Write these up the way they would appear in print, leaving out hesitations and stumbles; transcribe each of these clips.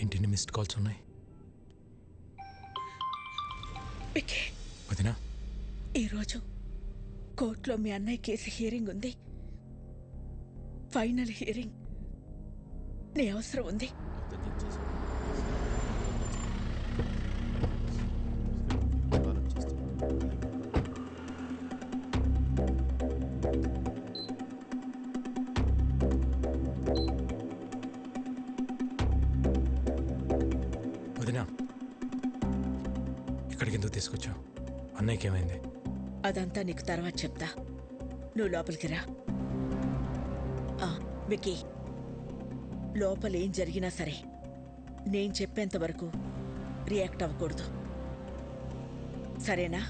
ఏంటి missed calls ఉన్నాయి? వదినా, ఈరోజు కోర్టులో మీ అన్నయ్య కేసు హియరింగ్ ఉంది. Final hearing. నీ అవసరం ఉంది. వదినా, ఇక్కడికి ఎందుకు తీసుకొచ్చావు? అన్నయ్యకి ఏమైంది? అదంతా నీకు తర్వాత చెప్తా. నువ్వు లోపలికి రా. వికీ, లోపల ఏం జరిగినా సరే నేను చెప్పేంత వరకు రియాక్ట్ అవ్వకూడదు, సరేనా?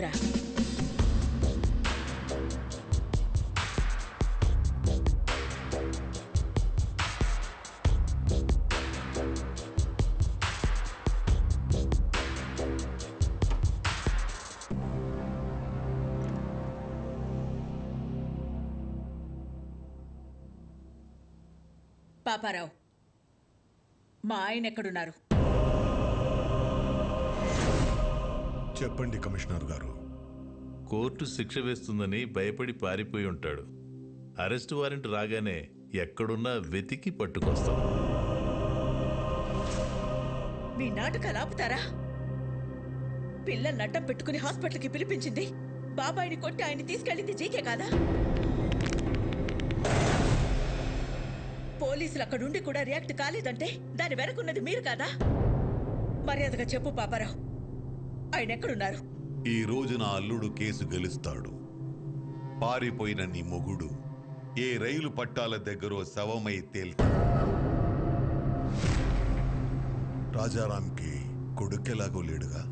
రా. పాపారావు, మా ఆయన ఎక్కడున్నారు? చెప్పండి కమిషనర్ గారు. కోర్టు శిక్ష వేస్తుందని భయపడి పారిపోయి ఉంటాడు. అరెస్ట్ వారెంట్ రాగానే ఎక్కడున్నా వెతికి పట్టుకొస్తాం. మీ నాటకాలు ఆపుతారా? పిల్ల నట్టం పెట్టుకుని హాస్పిటల్కి పిలిపించింది బాబాయిని కొట్టి ఆయన్ని తీసుకెళ్ళింది జీకే కాదా? పోలీసులు అక్కడుండి కూడా రియాక్ట్ కాలేదంటే దాని వెనకున్నది మీరు కాదా? మర్యాదగా చెప్పు పాపారావు, ఆయన ఎక్కడున్నారు? ఈ రోజు నా అల్లుడు కేసు గెలుస్తాడు. పారిపోయిన నీ మొగుడు ఏ రైలు పట్టాల దగ్గరో శవమై తేల్తాడు. రాజారాంకి కొడుకెలాగో లేడుగా.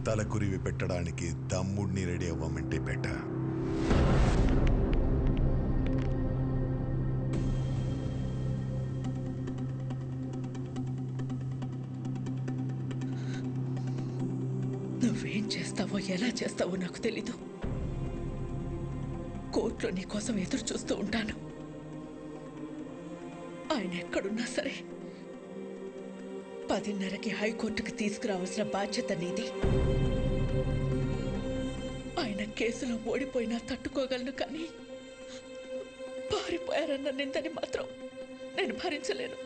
తలకురివి పెట్టడానికి తమ్ముడిని రెడీ అవ్వమంటే పెట్ట. నువ్వేం చేస్తావో ఎలా చేస్తావో నాకు తెలీదు. కోర్టులో నీ కోసం ఎదురు చూస్తూ ఉంటాను. ఆయన ఎక్కడున్నా సరే 10:30కి హైకోర్టుకి తీసుకురావాల్సిన బాధ్యత నీది. ఆయన కేసులో ఓడిపోయినా తట్టుకోగలను, కానీ పారిపోయారన్న నిందని మాత్రం నేను భరించలేను.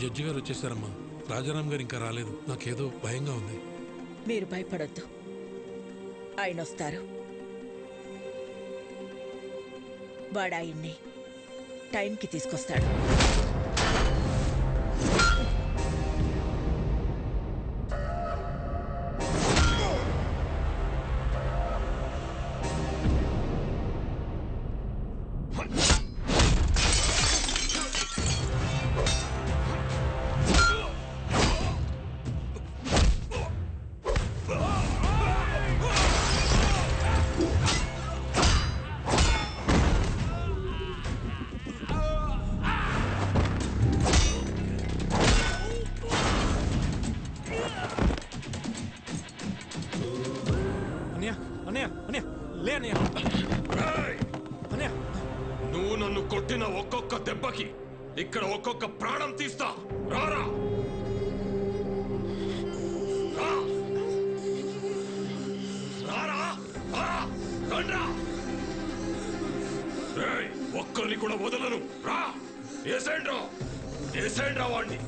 జడ్జి గారు వచ్చేసారమ్మా. రాజారాం గారు ఇంకా రాలేదు. నాకేదో భయంగా ఉంది. మీరు భయపడొద్దు, ఆయన వస్తారు. వాడు ఆయన్ని టైంకి తీసుకొస్తాడు. నువ్వు నన్ను కొట్టిన ఒక్కొక్క దెబ్బకి ఇక్కడ ఒక్కొక్క ప్రాణం తీస్తా. రారా, ఒక్కరిని కూడా వదలను. రా, ఏసేండ్రా వాణ్ణి.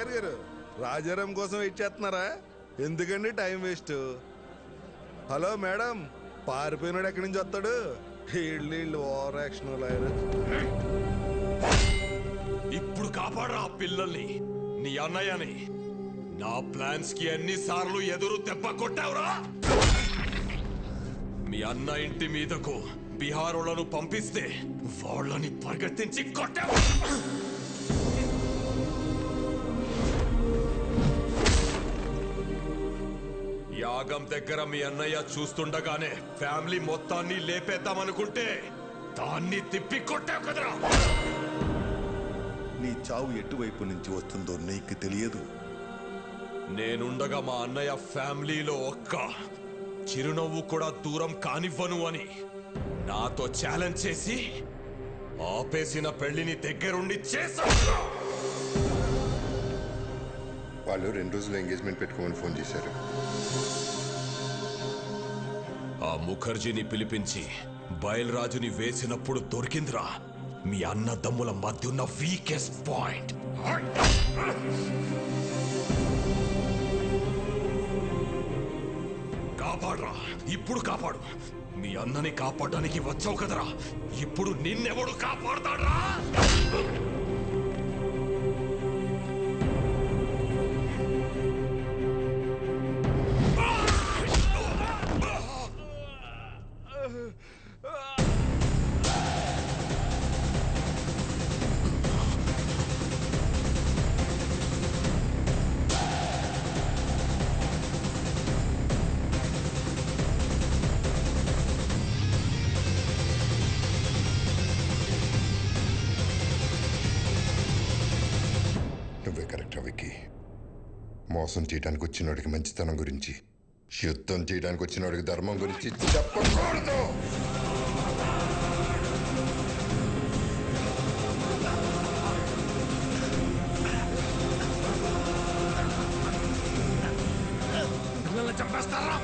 లాయర్ గారు రాజారాం కోసం వెయిట్ చేస్తున్నారా? ఎందుకండి టైం వేస్ట్? హలో మేడం, పారిపోయినాడు ఎక్కడి నుంచి వస్తాడు? వీళ్ళు ఓవర్ యాక్షన్ లాయర్. ఇప్పుడు కాపాడరా ఆ పిల్లల్ని, నీ అన్నయ్యని. నా ప్లాన్స్ కి ఎన్నిసార్లు ఎదురు దెబ్బ కొట్టావురా? మీ అన్న ఇంటి మీదకు బీహారోళ్లను పంపిస్తే వాళ్ళని పరిగెత్తించి కొట్టావు. యాగం దగ్గర మీ అన్నయ్య చూస్తుండగానే ఫ్యామిలీ మొత్తాన్ని లేపేద్దామనుకుంటే దాన్ని తిప్పి కొట్టావు కదరా. నీ చావు ఎటువైపు నుంచి వస్తుందో నీకు తెలియదు. నేనుండగా మా అన్నయ్య ఫ్యామిలీలో ఒక్క చిరునవ్వు కూడా దూరం కానివ్వను అని నాతో ఛాలెంజ్ చేసి ఆపేసిన పెళ్లిని దగ్గరుండి చేశావు. వాళ్ళు 2 రోజులు ఎంగేజ్మెంట్ పెట్టుకోమని ఫోన్ చేశారు. ఆ ముఖర్జీని పిలిపించి బయల్రాజుని వేసినప్పుడు దొరికిందిరా మీ అన్నదమ్ముల మధ్య ఉన్న వీకెస్ట్ పాయింట్. కాపాడరా, ఇప్పుడు కాపాడు. మీ అన్నని కాపాడడానికి వచ్చావు కదరా, ఇప్పుడు నిన్నెవడు కాపాడతాడ్రా? నువ్వే కరెక్ట్ విక్కీ. మోసం చేయడానికి వచ్చినోడికి మంచితనం గురించి, యుద్ధం చేయడానికి వచ్చినోడికి ధర్మం గురించి చెప్పకూడదు. పిల్లల్ని చంపేస్తారా?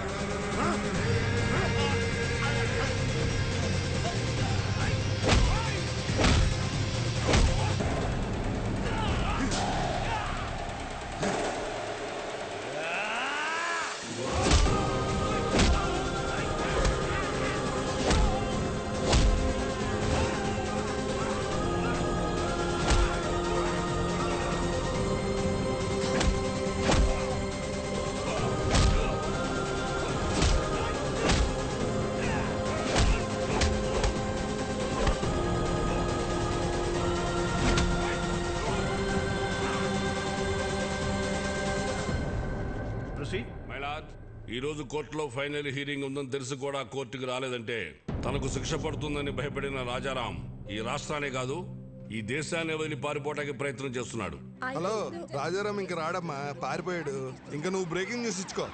ఈ రోజు కోర్టులో ఫైనల్ హీరింగ్ ఉందని తెలిసి కూడా కోర్టుకు రాలేదంటే తనకు శిక్ష పడుతుందని భయపడిన రాజారాం ఈ రాష్ట్రాన్ని కాదు ఈ దేశాన్ని వదిలి పారిపోవడానికి ప్రయత్నం చేస్తున్నాడు. హలో, రాజారాం ఇంక రాడమ్మా, పారిపోయాడు. ఇంకా నువ్వు బ్రేకింగ్ న్యూస్ ఇచ్చుకో.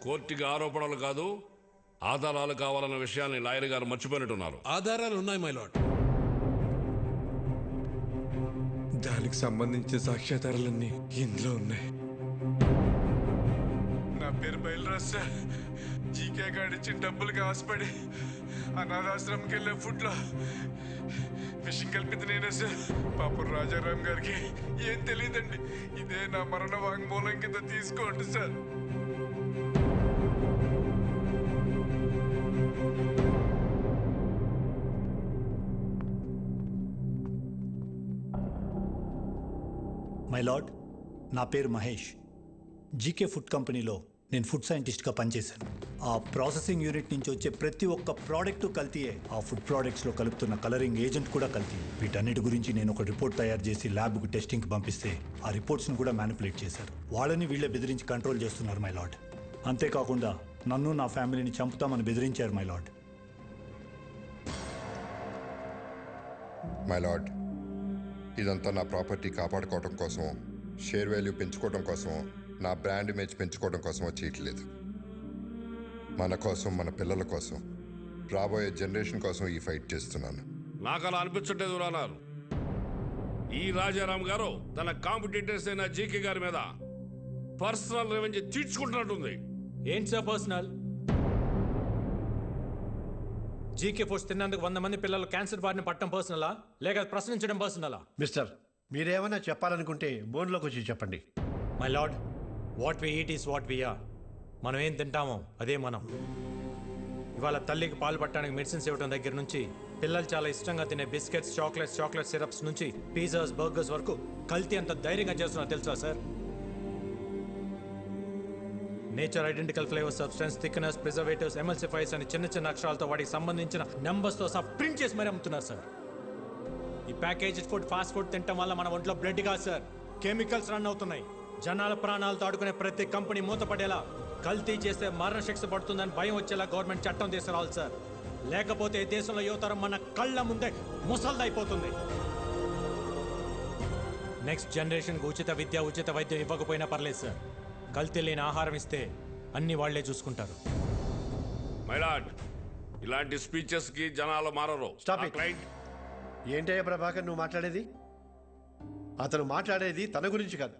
కోర్టుకి ఆరోపణలు కాదు ఆధారాలు కావాలన్న విషయాన్ని లాయర్ గారు మర్చిపోయినట్టున్నారు. ఆధారాలు ఉన్నాయి మై లార్డ్. దానికి సంబంధించిన సాక్ష్యాధారాలన్నీ ఇందులో ఉన్నాయి. నా పేరు బయలురాజ్ సార్. జీకే గాడిచ్చి డబ్బులకి ఆశపడి అనాథాశ్రమంకి వెళ్ళే ఫుడ్లో విషయం కలిపింది నేనే సార్. పాపం రాజారాం గారికి ఏం తెలియదండి. ఇదే నా మరణ వాంగ్మూలం కింద తీసుకోండి సార్. మై లార్డ్, నా పేరు మహేష్. జీకే ఫుడ్ కంపెనీలో నేను ఫుడ్ సైంటిస్ట్గా పనిచేశాను. ఆ ప్రాసెసింగ్ యూనిట్ నుంచి వచ్చే ప్రతి ఒక్క ప్రోడక్ట్ కల్తీయే. ఆ ఫుడ్ ప్రోడక్ట్స్లో కలుపుతున్న కలరింగ్ ఏజెంట్ కూడా కల్తీ. వీటన్నిటి గురించి నేను ఒక రిపోర్ట్ తయారు చేసి ల్యాబ్కు టెస్టింగ్కి పంపిస్తే ఆ రిపోర్ట్స్ని కూడా మ్యానిపులేట్ చేశారు. వాళ్ళని వీళ్ళే బెదిరించి కంట్రోల్ చేస్తున్నారు మై లార్డ్. అంతేకాకుండా నన్ను నా ఫ్యామిలీని చంపుతామని బెదిరించారు మై లార్డ్. మై లార్డ్, ఇదంతా నా ప్రాపర్టీ కాపాడుకోవడం కోసం, షేర్ వాల్యూ పెంచుకోవడం కోసం, నా బ్రాండ్ ఇమేజ్ పెంచుకోవడం కోసం చేయట్లేదు. మన కోసం, మన పిల్లల కోసం, రాబోయే జనరేషన్ కోసం ఈ ఫైట్ చేస్తున్నాను. నాకు అలా అనిపించట్లేదు రానారు. ఈ రాజారాం గారు తన కాంపిటేటర్స్ అయిన జీకే గారి మీద పర్సనల్ రెవెంజ్ తీర్చుకుంటున్నట్టుంది. ఏంటి సార్ పర్సనల్? జీకే ఫుడ్స్ తిన్నందుకు 100 మంది పిల్లలు క్యాన్సర్ బారిన పట్టడం పర్సనలా, లేక ప్రశ్నించడం పర్సనలా? మిస్టర్, మీరేమైనా చెప్పాలనుకుంటే బోన్లోకి వచ్చి చెప్పండి. My lord, what we eat is what we are. మనం ఏం తింటామో అదే మనం. ఇవాళ తల్లికి పాలు పట్టడానికి మెడిసిన్స్ ఇవ్వడం దగ్గర నుంచి, పిల్లలు చాలా ఇష్టంగా తినే బిస్కెట్స్, చాక్లెట్ సిరప్స్ నుంచి పిజ్జాస్, బర్గర్స్ వరకు కల్తీ అంత ధైర్యంగా చేస్తున్నా తెలుసా sir? Nature identical flavour, substance, thickness, preservatives, ఎమల్సిఫైర్స్ అని చిన్న చిన్న అక్షరాలతో వాటికి సంబంధించిన నెంబర్స్తో సహా ప్రింట్ చేసి మరీ అమ్ముతున్నారు సార్. ఈ ప్యాకేజ్డ్ ఫుడ్, ఫాస్ట్ ఫుడ్ తినడం వల్ల మన ఒంట్లో బ్లడ్ కాదు సార్, కెమికల్స్ రన్ అవుతున్నాయి. జనాల ప్రాణాలతో ఆడుకునే ప్రతి కంపెనీ మూతపడేలా, కల్తీ చేస్తే మరణశిక్ష పడుతుందని భయం వచ్చేలా గవర్నమెంట్ చట్టం తీసుకురావాలి సార్. లేకపోతే దేశంలో యువతరం మన కళ్ళ ముందే ముసల్దైపోతుంది. నెక్స్ట్ జనరేషన్కి ఉచిత విద్య, ఉచిత వైద్యం ఇవ్వకపోయినా పర్లేదు సార్. కల్తీ లేని ఆహారం ఇస్తే అన్ని వాళ్లే చూసుకుంటారు. మైలాడ్, ఇలాంటి స్పీచెస్ కి జనాలు మారరు. ఏంటయ్యా ప్రభాకర్ నువ్వు మాట్లాడేది? అతను మాట్లాడేది తన గురించి కాదు,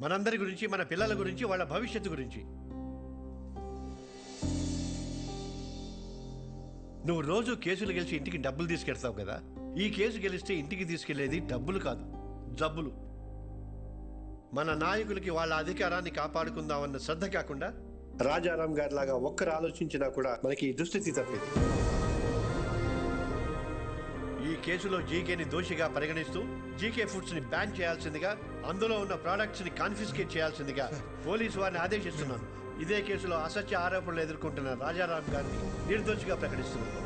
మనందరి గురించి, మన పిల్లల గురించి, వాళ్ళ భవిష్యత్తు గురించి. నువ్వు రోజు కేసులు గెలిచి ఇంటికి డబ్బులు తీసుకెళ్తావు కదా, ఈ కేసు గెలిస్తే ఇంటికి తీసుకెళ్లేది డబ్బులు కాదు, జబ్బులు. మన నాయకులకి వాళ్ళ అధికారాన్ని కాపాడుకుందామన్న శ్రద్ధ కాకుండా రాజారాం గారి లాగా ఒక్కరు ఆలోచించినా కూడా మనకి ఈ దుస్థితి తప్పేది. ఈ కేసులో జీకేని దోషిగా పరిగణిస్తూ జీకే ఫుడ్స్ ని బ్యాన్ చేయాల్సిందిగా, అందులో ఉన్న ప్రోడక్ట్స్ ని కాన్ఫిస్కేట్ చేయాల్సిందిగా పోలీసు వారిని ఆదేశిస్తున్నాను. ఇదే కేసులో అసత్య ఆరోపణలు ఎదుర్కొంటున్న రాజారాం గారిని నిర్దోషిగా ప్రకటిస్తున్నాను.